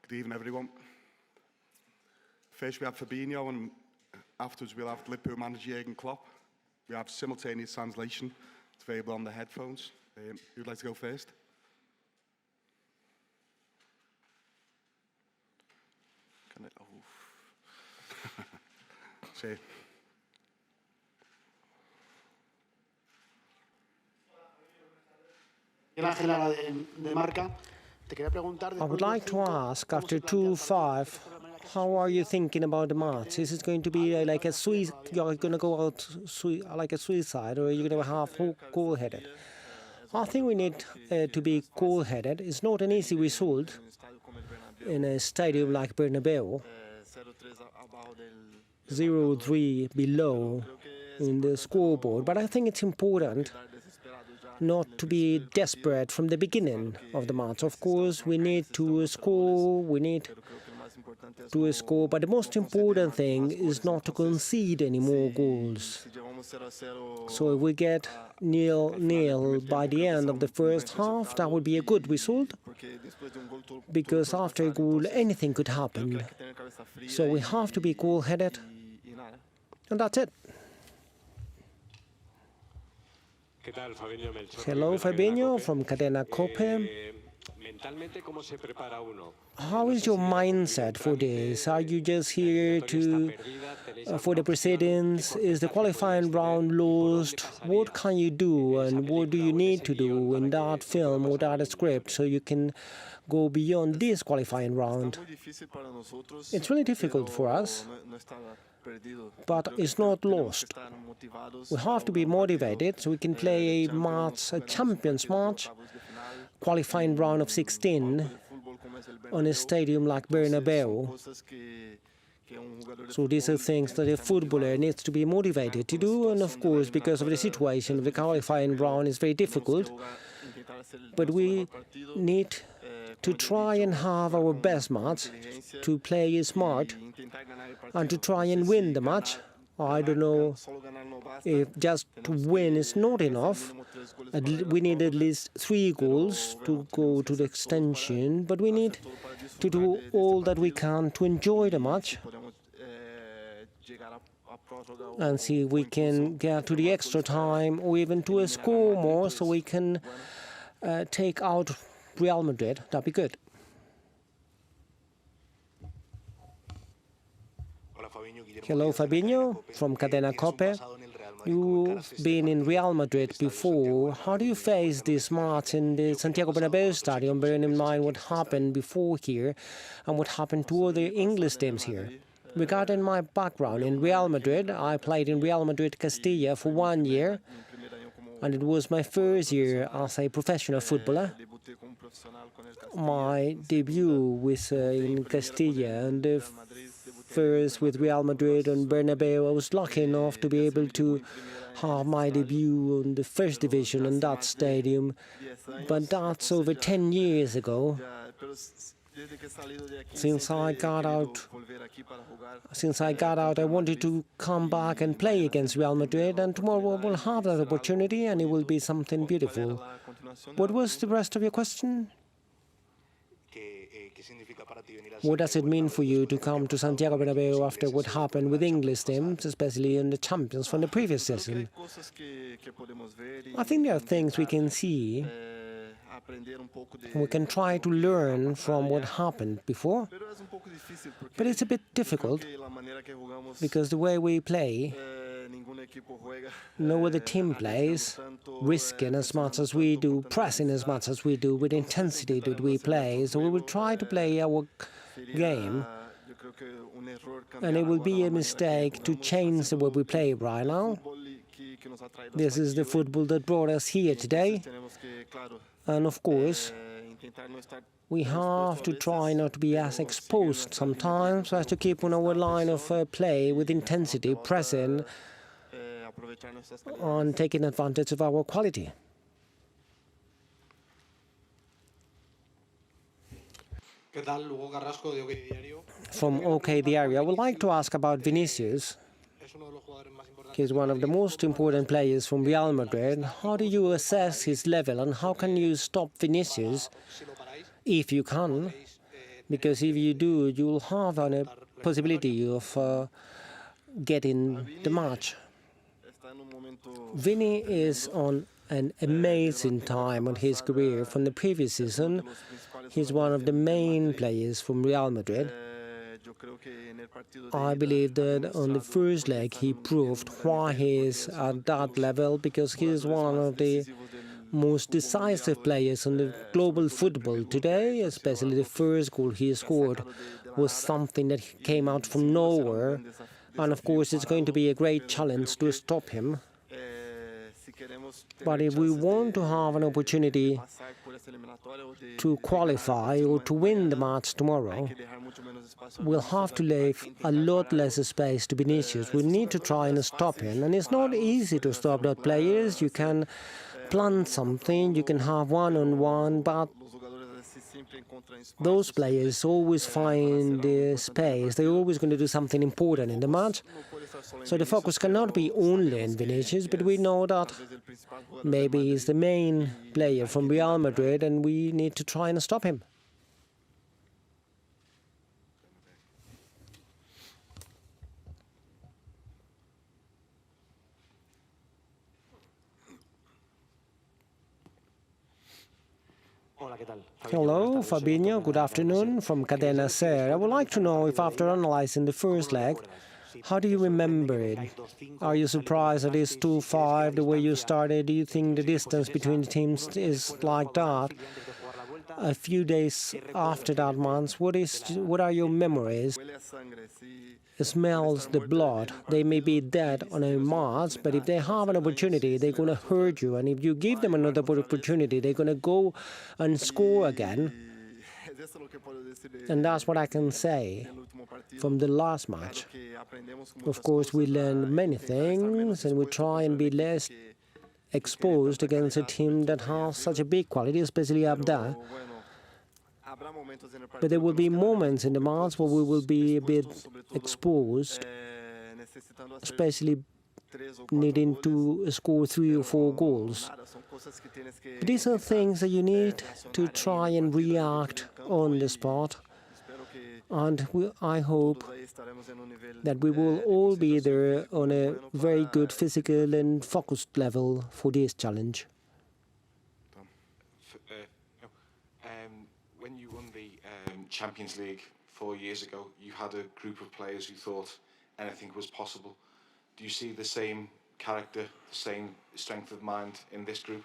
Good evening, everyone. First we have Fabinho, and afterwards we'll have Liverpool manager Jurgen Klopp. We have simultaneous translation. It's available on the headphones. Who'd like to go first? Can I? Oh. Sí. I would like to ask, after 2-5, how are you thinking about the match? Is it going to be like a you're going to go out like a suicide, or are you going to have cool-headed? I think we need to be cool-headed. It's not an easy result in a stadium like Bernabeu. 0-3 below in the scoreboard, but I think it's important not to be desperate from the beginning of the match. Of course, we need to score, but the most important thing is not to concede any more goals. So if we get 0-0 by the end of the first half, that would be a good result, because after a goal, anything could happen. So we have to be cool-headed, and that's it. Hello, Fabinho from Cadena Cope. How is your mindset for this? Are you just here for the proceedings? Is the qualifying round lost? What can you do, and what do you need to do in that film or that script so you can go beyond this qualifying round? It's really difficult for us, but it's not lost. We have to be motivated so we can play a Champions match, qualifying round of 16 on a stadium like Bernabeu. So these are things that a footballer needs to be motivated to do, and of course, because of the situation, the qualifying round is very difficult. But we need to try and have our best match, to play smart, and to try and win the match. I don't know if just to win is not enough. We need at least 3 goals to go to the extension, but we need to do all that we can to enjoy the match and see if we can get to the extra time or even to a score more so we can take out Real Madrid. That'd be good. Hello, Fabinho from Cadena Cope. You've been in Real Madrid before. How do you face this match in the Santiago Bernabeu Stadium, bearing in mind what happened before here and what happened to other English teams here? Regarding my background in Real Madrid, I played in Real Madrid Castilla for 1 year, and it was my first year as a professional footballer. My debut was in Castilla, and first with Real Madrid and Bernabeu. I was lucky enough to be able to have my debut in the first division in that stadium, but that's over 10 years ago. Since I got out, I wanted to come back and play against Real Madrid, and tomorrow we'll have that opportunity, and it will be something beautiful. What was the rest of your question? What does it mean for you to come to Santiago Bernabeu after what happened with English teams, especially in the Champions from the previous season? I think there are things we can see. We can try to learn from what happened before, but it's a bit difficult because the way we play, no other team plays, risking as much as we do, pressing as much as we do, with intensity that we play. So we will try to play our game, and it will be a mistake to change the way we play right now. This is the football that brought us here today. And of course, we have to try not to be as exposed sometimes, as to keep on our line of play with intensity, pressing, and taking advantage of our quality. From OK Diario, I would like to ask about Vinicius. He's one of the most important players from Real Madrid. How do you assess his level, and how can you stop Vinicius, if you can, because if you do, you will have a possibility of getting the match. Vini is on an amazing time on his career. From the previous season, he's one of the main players from Real Madrid. I believe that on the first leg he proved why he is at that level, because he is one of the most decisive players in the global football today. Especially the first goal he scored was something that came out from nowhere, and of course it's going to be a great challenge to stop him. But if we want to have an opportunity to qualify or to win the match tomorrow, we'll have to leave a lot less space to Vinicius. We need to try and stop him, and it's not easy to stop that players. You can plan something, you can have one-on-one, but those players always find the space. They're always going to do something important in the match. So the focus cannot be only on Vinicius, but we know that maybe he's the main player from Real Madrid and we need to try and stop him. Hello, Fabinho. Good afternoon from Cadena SER. I would like to know if after analyzing the first leg, how do you remember it? Are you surprised that it's 2-5 the way you started? Do you think the distance between the teams is like that? A few days after that month, what are your memories? It smells the blood. They may be dead on a match, but if they have an opportunity, they're going to hurt you. And if you give them another opportunity, they're going to go and score again. And that's what I can say from the last match. Of course, we learn many things and we try and be less exposed against a team that has such a big quality, especially up there. But there will be moments in the match where we will be a bit exposed, especially needing to score 3 or 4 goals. But these are things that you need to try and react on the spot. And I hope that we will all be there on a very good physical and focused level for this challenge. When you won the Champions League 4 years ago, you had a group of players who thought anything was possible. Do you see the same character, the same strength of mind in this group?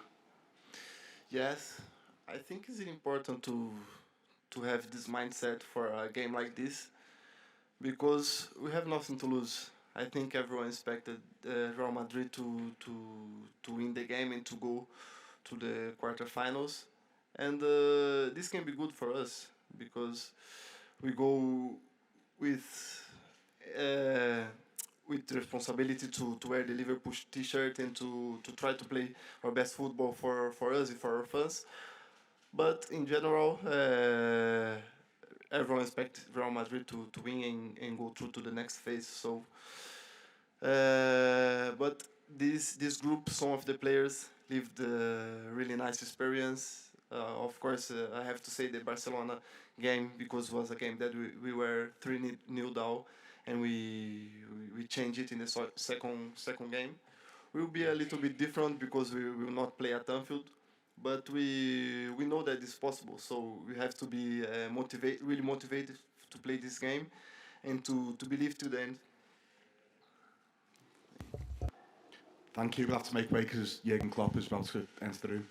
Yes, I think it's important to have this mindset for a game like this, because we have nothing to lose. I think everyone expected Real Madrid to win the game and to go to the quarterfinals. And this can be good for us, because we go with responsibility to wear the Liverpool t-shirt and to try to play our best football for us and for our fans. But in general, everyone expects Real Madrid to win and go through to the next phase. So, but this group, some of the players lived a really nice experience. Of course, I have to say the Barcelona game, because it was a game that we were 3-0 down, and we changed it in the second game. We will be a little bit different because we will not play at Anfield, but we know that it's possible. So we have to be really motivated to play this game and to believe to the end. Thank you. We'll have to make way because Jurgen Klopp is about to enter the room.